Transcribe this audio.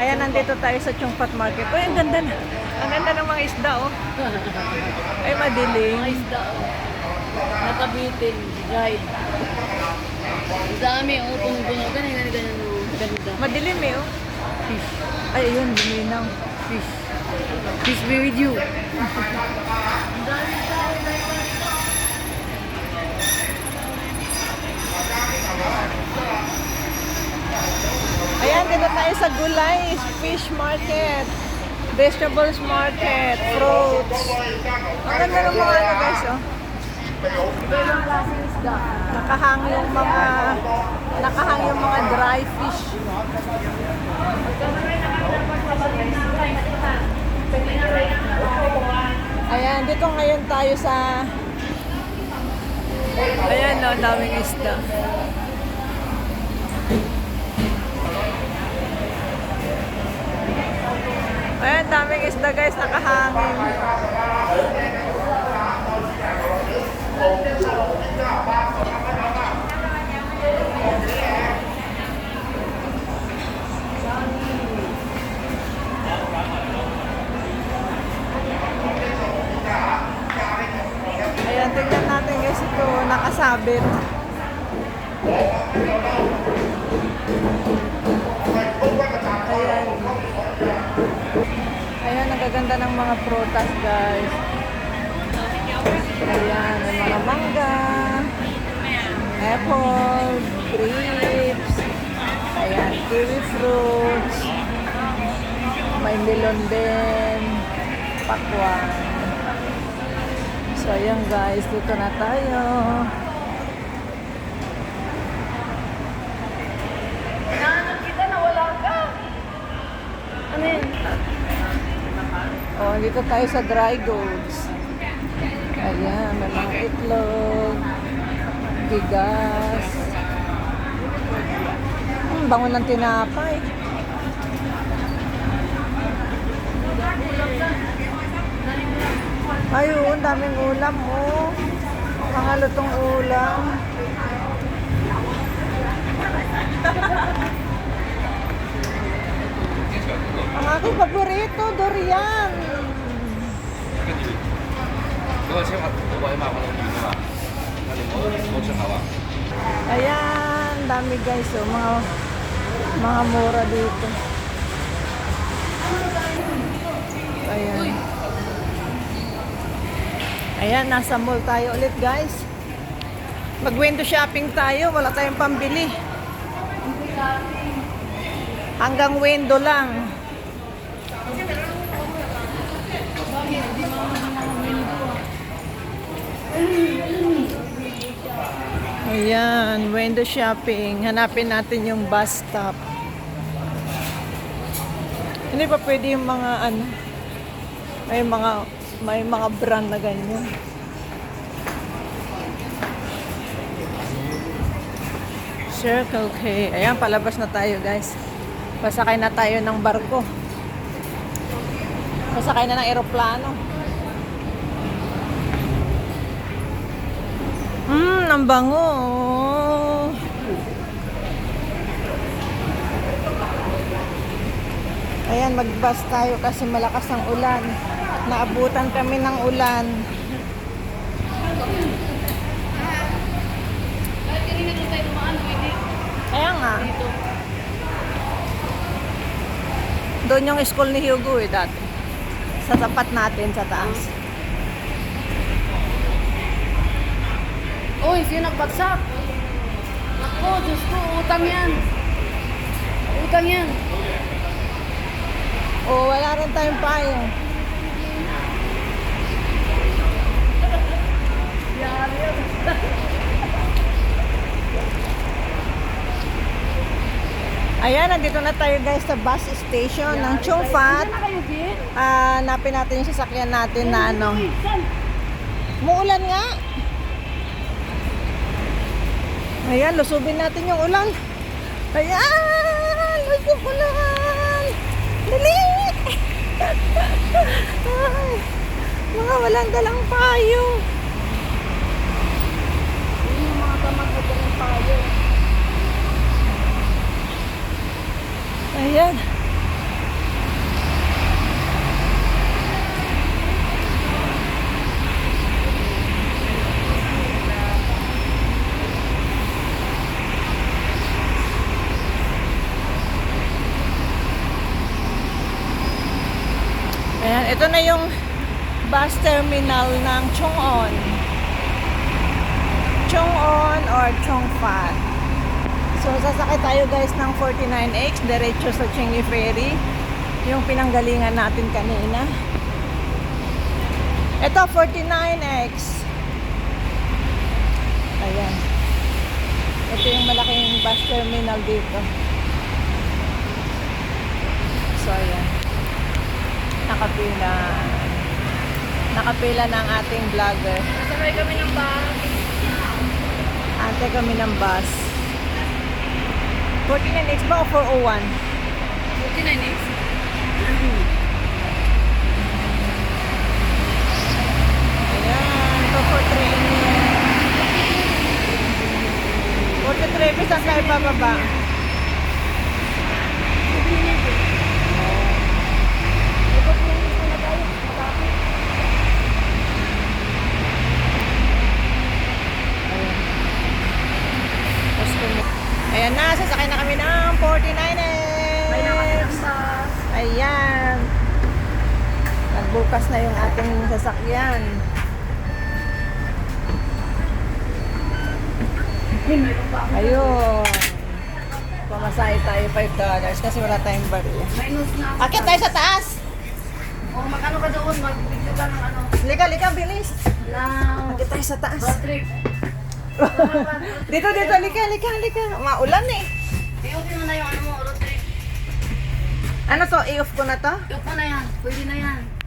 Ayan, nandito tayo sa Chungpat Market. Uy, ang ganda na. Ang ganda ng mga isda, oh. Ay, madilim. Mga isda, oh. Nakabitin, dried. Ang dami, oh. Puno-puno. Ganyan, oh. Ganda. Madilim eh, oh. Fish. Ay, ayun, luminaw. Fish. Fish be with you. Ang dami tayo, Ayan, dito tayo sa Gulay Fish Market. Vegetables Market. Fruits. Ang ganda ng mga ano, guys, oh. Iba-ibang klaseng isda. Nakahang yung mga dry fish. Ayan, dito ngayon tayo sa ayan, no, daming isda. Ayan, daming isda, guys, nakahangin. Ayan, tingnan natin, guys, ito nakasabit. Ayan. Ayan, nagaganda ng mga prutas, guys. Ayan, may mga mangga, apple, grapes, ayan, kiwi fruits, may melon din, pakwan. So, ayan, guys, dito na tayo. Nahanap kita na wala ka. Ano yan? Oh, dito tayo sa dry goods. Ayan, may mga itlog, bigas. Bango ng tinapay. Ay, oo, ang daming ulam, oh. Mga lutong ulam. Ang aking paborito, durian. 如果先把土瓜买回来，那你多吃好吧？ Ayan, dami guys, oh. Mga mura dito. Ayan. Ayan, nasa mall tayo ulit, guys. Mag-window shopping tayo, wala tayong pambili. Hanggang window lang. Ayan, window shopping. Hanapin natin yung bus stop. Hindi pa pwede yung mga ano, may mga brand na ganyan. Circle K. Ayan, palabas na tayo, guys. Pasakay na tayo ng barko. Pasakay na ng eroplano. Ang bango. Ayan, mag-bus tayo kasi malakas ang ulan. Naabutan kami ng ulan. Kahit kanina doon tayo dumaan, pwede. Kaya nga. Dito. Doon yung school ni Hugo eh dati. Sa tapat natin, sa taas. Uy, sino nagbagsak? Ako, Diyos ko, utang yan. Utang yan. O, wala rin tayong payo. Ayan, nandito na tayo guys sa bus station ng Chungpat. Saan na kayo, Bi? Hanapin natin yung sasakyan natin na ano. Uy, saan? Muulan nga. Ayan, lusubin natin yung ulan. Ayan, lusub ulan. Dali! Ay, mga walang dalang payo. Yun yung mga kamag-utang ng payo. Ayan. Ito na yung bus terminal ng Chong'on. Chong'on or Chongphan. So, sasakay tayo guys ng 49X, diretso sa Changi Ferry. Yung pinanggalingan natin kanina. Ito, 49X. Ayan. Ito yung malaking bus terminal dito. So, ayan. Nakapila. Nakapila ng ating vlogger. Nasabay kami ng bus. Ante kami ng bus. 49X ba o 401? 49X. Ayan. Ito for training. 43 pesos ang tayo bababa. Ayan na, sasakay na kami ng 49X. Ayan. Nagbukas na yung ating sasakyan. Ayun. Pamasahe tayo $5 kasi wala tayong baril. Minus na. Akit tayo sa taas. O, magkano ka doon? Magbigyo ka ng ano? Lika, bilis. Lang. Akit tayo sa taas. Road trip. Dito, lika. Maulan eh. I-open mo na yung ano mo, road trip. Ano to? I-off ko na to? I-off mo na yan. Pwede na yan.